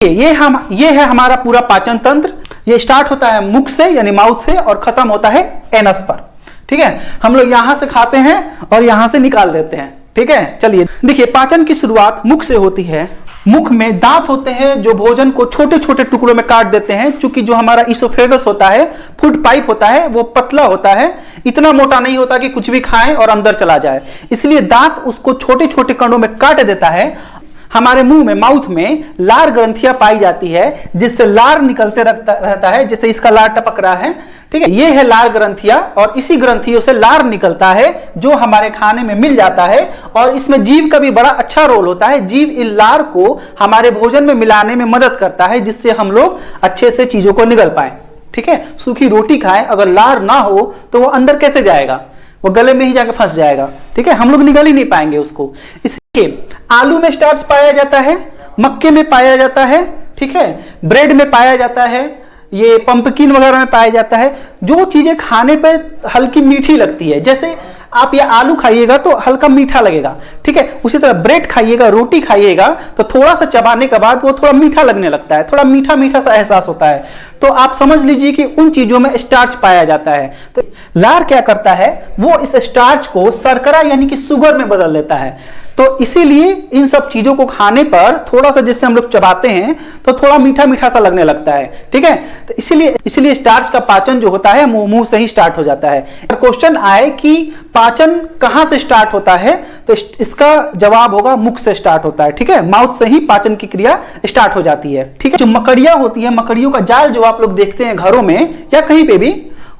ये है हमारा पूरा पाचन तंत्र। ये स्टार्ट होता है मुख से यानी माउथ से और खत्म होता है एनस पर। ठीक है, हम लोग यहां से खाते हैं और यहां से निकाल देते हैं। ठीक है, चलिए देखिए, पाचन की शुरुआत मुख से होती है। मुख में दांत होते हैं जो भोजन को छोटे छोटे टुकड़ों में काट देते हैं। क्योंकि जो हमारा इसोफेगस होता है, फूड पाइप होता है, वो पतला होता है, इतना मोटा नहीं होता कि कुछ भी खाएं और अंदर चला जाए। इसलिए दांत उसको छोटे छोटे कणों में काट देता है। हमारे मुंह में, माउथ में लार ग्रंथियां पाई जाती है, जिससे लार निकलते रहता है, जैसे इसका लार टपक रहा है। ठीक है, ये है लार ग्रंथियां और इसी ग्रंथियों से लार निकलता है जो हमारे खाने में मिल जाता है। और इसमें जीभ का भी बड़ा अच्छा रोल होता है। जीभ इन लार को हमारे भोजन में मिलाने में मदद करता है, जिससे हम लोग अच्छे से चीजों को निगल पाए। ठीक है, सूखी रोटी खाएं, अगर लार ना हो तो वो अंदर कैसे जाएगा, वो गले में ही जाकर फंस जाएगा। ठीक है, हम लोग निगल ही नहीं पाएंगे उसको। इसलिए आलू में स्टार्च पाया जाता है, मक्के में पाया जाता है, ठीक है, ब्रेड में पाया जाता है, ये पंपकिन वगैरह में पाया जाता है। जो चीजें खाने पर हल्की मीठी लगती है, जैसे आप ये आलू खाइएगा तो हल्का मीठा लगेगा। ठीक है, उसी तरह ब्रेड खाइएगा, रोटी खाइएगा तो थोड़ा सा चबाने के बाद वो थोड़ा मीठा लगने लगता है, थोड़ा मीठा मीठा सा एहसास होता है। तो आप समझ लीजिए कि उन चीजों में स्टार्च पाया जाता है। तो लार क्या करता है, वो इस स्टार्च को शर्करा यानी कि शुगर में बदल देता है। तो इसीलिए इन सब चीजों को खाने पर थोड़ा सा, जैसे हम लोग चबाते हैं तो थोड़ा मीठा मीठा सा लगने लगता है। ठीक है, तो इसीलिए स्टार्च का पाचन जो होता है मुंह से ही स्टार्ट हो जाता है। क्वेश्चन आए कि पाचन कहां से स्टार्ट होता है, तो इसका जवाब होगा मुख से स्टार्ट होता है। ठीक है, माउथ से ही पाचन की क्रिया स्टार्ट हो जाती है। ठीक है, जो मकड़ियां होती है, मकड़ियों का जाल जो आप लोग देखते हैं घरों में या कहीं पे भी,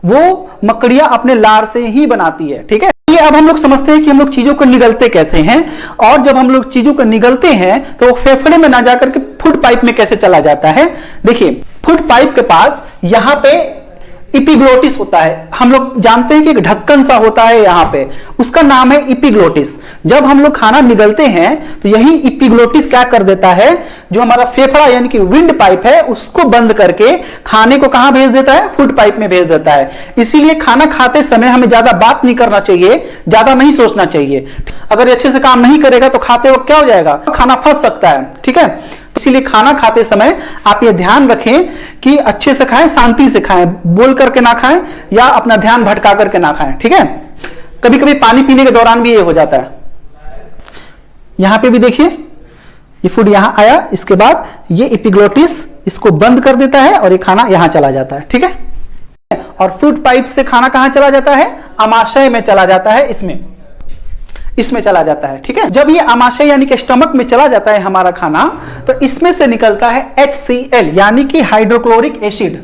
वो मकड़ियां अपने लार से ही बनाती है। ठीक है, ये अब हम लोग समझते हैं कि हम लोग चीजों को निगलते कैसे हैं। और जब हम लोग चीजों को निगलते हैं तो वो फेफड़े में ना जाकर के फूड पाइप में कैसे चला जाता है। देखिए, फूड पाइप के पास यहां पे इपिग्लोटिस होता है। हम लोग जानते हैं कि एक ढक्कन सा होता है यहाँ पे, उसका नाम है इपिग्लोटिस। जब हम लोग खाना निगलते हैं तो यही इपिग्लोटिस क्या कर देता है, जो हमारा फेफड़ा यानी कि विंड पाइप है, उसको बंद करके खाने को कहां भेज देता है, फूड पाइप में भेज देता है। इसीलिए खाना खाते समय हमें ज्यादा बात नहीं करना चाहिए, ज्यादा नहीं सोचना चाहिए। अगर अच्छे से काम नहीं करेगा तो खाते वक्त क्या हो जाएगा, खाना फंस सकता है। ठीक है, इसीलिए खाना खाते समय आप ये ध्यान रखें कि अच्छे से खाएं, शांति से खाएं, बोल करके ना खाएं या अपना ध्यान भटका करके ना खाएं। ठीक है, कभी कभी पानी पीने के दौरान भी ये हो जाता है। यहां पे भी देखिए, ये फूड यहां आया, इसके बाद ये एपिग्लोटिस इसको बंद कर देता है और ये खाना यहां चला जाता है। ठीक है, और फूड पाइप से खाना कहां चला जाता है, आमाशय में चला जाता है, इसमें चला जाता है। ठीक है, जब ये आमाशय यानी कि स्टमक में चला जाता है हमारा खाना, तो इसमें से निकलता है HCl यानी कि हाइड्रोक्लोरिक एसिड।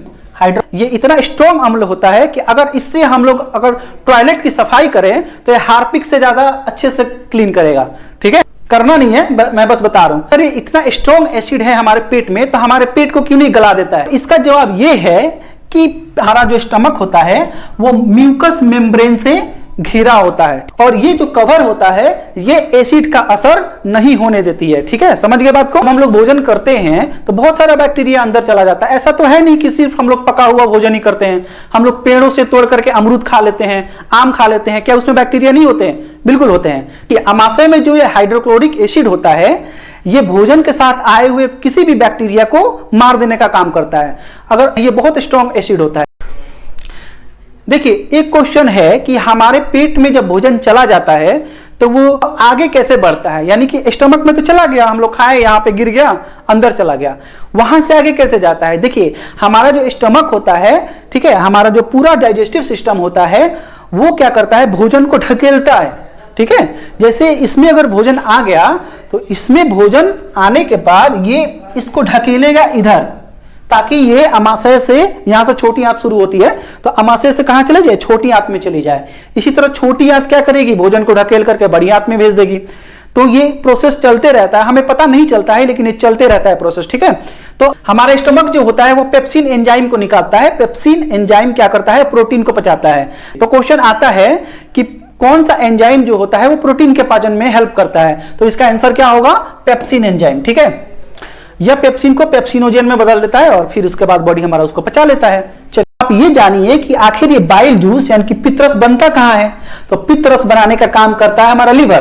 ये इतना स्ट्रॉन्ग अम्ल होता है कि अगर इससे हम लोग अगर टॉयलेट की सफाई करें तो ये हार्पिक से ज्यादा अच्छे से क्लीन करेगा। ठीक है, करना नहीं है, मैं बस बता रहा हूं। अरे इतना स्ट्रॉन्ग एसिड है हमारे पेट में, तो हमारे पेट को क्यों नहीं गला देता है। इसका जवाब ये है कि हमारा जो स्टमक होता है वो म्यूकस मेम्ब्रेन से घिरा होता है और ये जो कवर होता है ये एसिड का असर नहीं होने देती है। ठीक है, समझ गए बात को। हम लोग भोजन करते हैं तो बहुत सारा बैक्टीरिया अंदर चला जाता है। ऐसा तो है नहीं कि सिर्फ हम लोग पका हुआ भोजन ही करते हैं। हम लोग पेड़ों से तोड़ करके अमरूद खा लेते हैं, आम खा लेते हैं, क्या उसमें बैक्टीरिया नहीं होते हैं? बिल्कुल होते हैं। ये आमाशय में जो ये हाइड्रोक्लोरिक एसिड होता है, ये भोजन के साथ आए हुए किसी भी बैक्टीरिया को मार देने का काम करता है। अगर ये बहुत स्ट्रॉन्ग एसिड होता है। देखिए, एक क्वेश्चन है कि हमारे पेट में जब भोजन चला जाता है तो वो आगे कैसे बढ़ता है, यानी कि स्टमक में तो चला गया, हम लोग खाए, यहाँ पे गिर गया, अंदर चला गया, वहां से आगे कैसे जाता है। देखिए, हमारा जो स्टमक होता है, ठीक है, हमारा जो पूरा डाइजेस्टिव सिस्टम होता है, वो क्या करता है, भोजन को ढकेलता है। ठीक है, जैसे इसमें अगर भोजन आ गया तो इसमें भोजन आने के बाद ये इसको ढकेलेगा इधर, ताकि ये अमाशय से, यहां से छोटी आंत शुरू होती है तो अमाशय से कहां चले जाए, छोटी आंत में चली जाए। इसी तरह छोटी आंत क्या करेगी, भोजन को ढकेल करके बड़ी आंत में भेज देगी। तो ये प्रोसेस चलते रहता है, हमें पता नहीं चलता है लेकिन ये चलते रहता है प्रोसेस। ठीक है, तो हमारा स्टमक जो होता है वो पेप्सिन एंजाइम को निकालता है। पेप्सिन एंजाइम क्या करता है, प्रोटीन को पचाता है। तो क्वेश्चन आता है कि कौन सा एंजाइम जो होता है वो प्रोटीन के पाचन में हेल्प करता है, तो इसका आंसर क्या होगा, पेप्सिन एंजाइम। ठीक है, यह पेप्सिन को पेप्सिनोजेन में बदल देता है और फिर उसके बाद बॉडी हमारा उसको पचा लेता है। चलिए आप ये जानिए कि आखिर ये बाइल जूस यानी कि पित्तरस बनता कहां है। तो पित्तरस बनाने का काम करता है हमारा लीवर।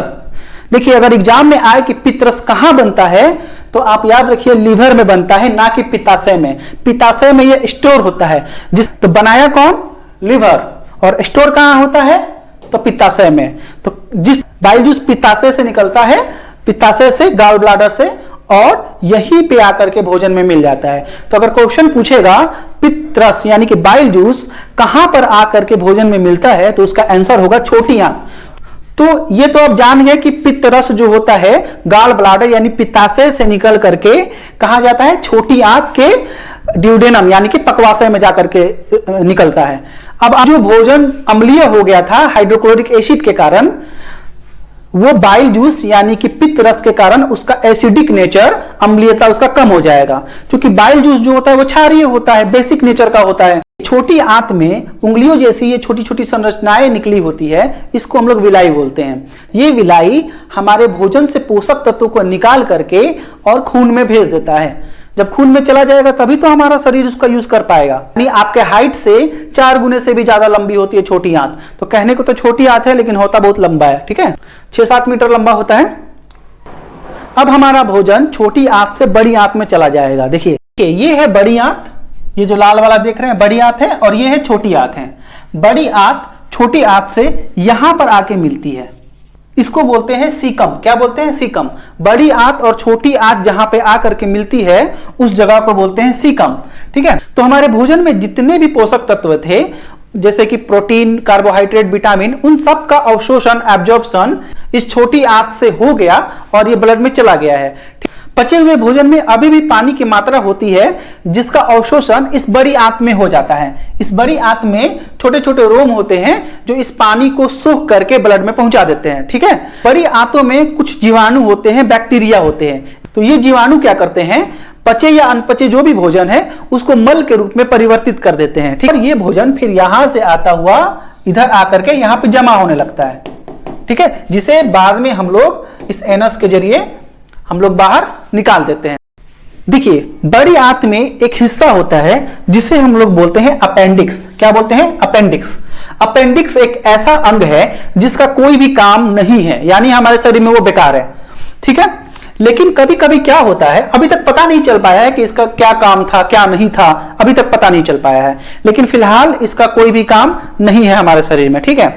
देखिए अगर एग्जाम में आए कि पित्तरस कहां बनता है तो आप याद रखिए लीवर में बनता है, ना कि पित्ताशय में। पित्ताशय में ये स्टोर होता है, तो बनाया कौन? लीवर। और स्टोर कहां होता है? तो पित्ताशय में। तो जिस बाइल जूस पित्ताशय से निकलता है, पित्ताशय से, गॉल ब्लैडर से, और यहीं पे आकर के भोजन में मिल जाता है। तो अगर क्वेश्चन पूछेगा पित्तरस यानी कि बाइल जूस कहां पर आकर के भोजन में मिलता है, तो उसका आंसर होगा छोटी आंत। तो ये तो आप जान गए कि पित्तरस जो होता है गॉल ब्लैडर यानी पित्ताशय से निकल करके कहां जाता है? छोटी आंत के ड्यूडेनम यानी कि पकवाशय में जाकर के निकलता है। अब जो भोजन अम्लीय हो गया था हाइड्रोक्लोरिक एसिड के कारण, वो बाइल जूस यानी कि पित्त रस के कारण उसका एसिडिक नेचर, अम्लीयता उसका कम हो जाएगा। क्योंकि बाइल जूस जो होता है वो क्षारीय होता है, बेसिक नेचर का होता है। छोटी आंत में उंगलियों जैसी ये छोटी छोटी संरचनाएं निकली होती है, इसको हम लोग विलाई बोलते हैं। ये विलाई हमारे भोजन से पोषक तत्वों को निकाल करके और खून में भेज देता है। जब खून में चला जाएगा तभी तो हमारा शरीर उसका यूज कर पाएगा। यानी आपके हाइट से 4 गुने से भी ज्यादा लंबी होती है छोटी आंत। तो कहने को तो छोटी आंत है लेकिन होता बहुत लंबा है, ठीक है, 6-7 मीटर लंबा होता है। अब हमारा भोजन छोटी आंत से बड़ी आंत में चला जाएगा। देखिए ये है बड़ी आंत, ये जो लाल वाला देख रहे हैं बड़ी आंत है, और ये है छोटी आंत है। बड़ी आंत छोटी आंत से यहां पर आके मिलती है, इसको बोलते हैं सीकम। क्या बोलते हैं? सीकम। बड़ी आंत और छोटी आंत जहां पे आकर के मिलती है उस जगह को बोलते हैं सीकम, ठीक है। तो हमारे भोजन में जितने भी पोषक तत्व थे, जैसे कि प्रोटीन, कार्बोहाइड्रेट, विटामिन, उन सब का अवशोषण, एब्जॉर्प्शन इस छोटी आंत से हो गया और ये ब्लड में चला गया है। पचे हुए भोजन में अभी भी पानी की मात्रा होती है जिसका अवशोषण इस बड़ी आंत में हो जाता है। इस बड़ी आंत में छोटे छोटे रोम होते हैं जो इस पानी को सोख करके ब्लड में पहुंचा देते हैं, ठीक है। बड़ी आंतों में कुछ जीवाणु होते हैं, बैक्टीरिया होते हैं। तो ये जीवाणु क्या करते हैं? पचे या अनपचे जो भी भोजन है उसको मल के रूप में परिवर्तित कर देते हैं, ठीक है। ये भोजन फिर यहां से आता हुआ इधर आकर के यहां पे जमा होने लगता है, ठीक है, जिसे बाद में हम लोग इस एनस के जरिए हम लोग बाहर निकाल देते हैं। देखिए बड़ी आंत में एक हिस्सा होता है जिसे हम लोग बोलते हैं अपेंडिक्स। क्या बोलते हैं? अपेंडिक्स। अपेंडिक्स एक ऐसा अंग है जिसका कोई भी काम नहीं है, यानी हमारे शरीर में वो बेकार है, ठीक है। लेकिन कभी कभी क्या होता है, अभी तक पता नहीं चल पाया है कि इसका क्या काम था क्या नहीं था, अभी तक पता नहीं चल पाया है, लेकिन फिलहाल इसका कोई भी काम नहीं है हमारे शरीर में, ठीक है।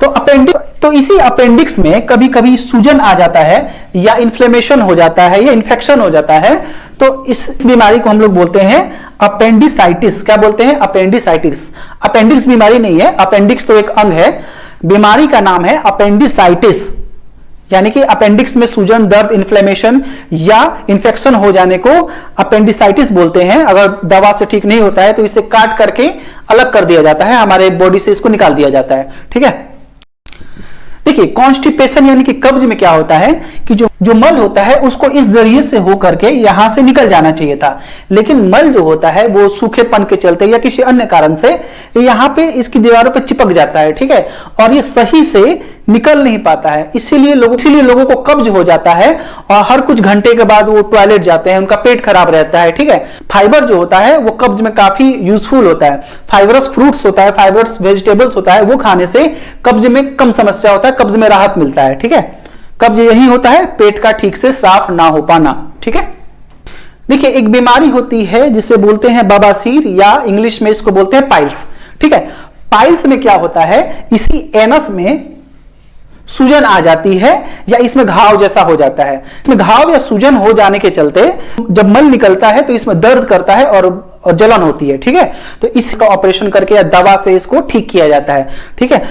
तो अपेंडिक्स, तो इसी अपेंडिक्स में कभी कभी सूजन आ जाता है या इन्फ्लेमेशन हो जाता है या इन्फेक्शन हो जाता है, तो इस बीमारी को हम लोग बोलते हैं अपेंडिसाइटिस। क्या बोलते हैं? अपेंडिसाइटिस। अपेंडिक्स बीमारी नहीं है, अपेंडिक्स तो एक अंग है, बीमारी का नाम है अपेंडिसाइटिस। यानी कि अपेंडिक्स में सूजन, दर्द, इन्फ्लेमेशन या इन्फेक्शन हो जाने को अपेंडिसाइटिस बोलते हैं। अगर दवा से ठीक नहीं होता है तो इसे काट करके अलग कर दिया जाता है, हमारे बॉडी से इसको निकाल दिया जाता है, ठीक है। देखिए कॉन्स्टिपेशन यानी कि कब्ज में क्या होता है कि जो मल होता है उसको इस जरिए से हो करके यहां से निकल जाना चाहिए था, लेकिन मल जो होता है वो सूखेपन के चलते या किसी अन्य कारण से यहां पे इसकी दीवारों पे चिपक जाता है, ठीक है, और ये सही से निकल नहीं पाता है। इसीलिए लोगों को कब्ज हो जाता है और हर कुछ घंटे के बाद वो टॉयलेट जाते हैं, उनका पेट खराब रहता है, ठीक है। फाइबर जो होता है वो कब्ज में काफी यूजफुल होता है। फाइबरस फ्रूट्स होता है, फाइबरस वेजिटेबल्स होता है, वो खाने से कब्ज में कम समस्या होता है, कब्ज में राहत मिलता है, ठीक है। कब्ज यही होता है पेट का ठीक से साफ ना हो पाना, ठीक है। देखिए एक बीमारी होती है जिसे बोलते हैं बवासीर या इंग्लिश में इसको बोलते हैं पाइल्स, ठीक है। पाइल्स में क्या होता है, इसी एनस में सूजन आ जाती है या इसमें घाव जैसा हो जाता है। इसमें घाव या सूजन हो जाने के चलते जब मल निकलता है तो इसमें दर्द करता है और जलन होती है, ठीक है। तो इसका ऑपरेशन करके या दवा से इसको ठीक किया जाता है, ठीक है।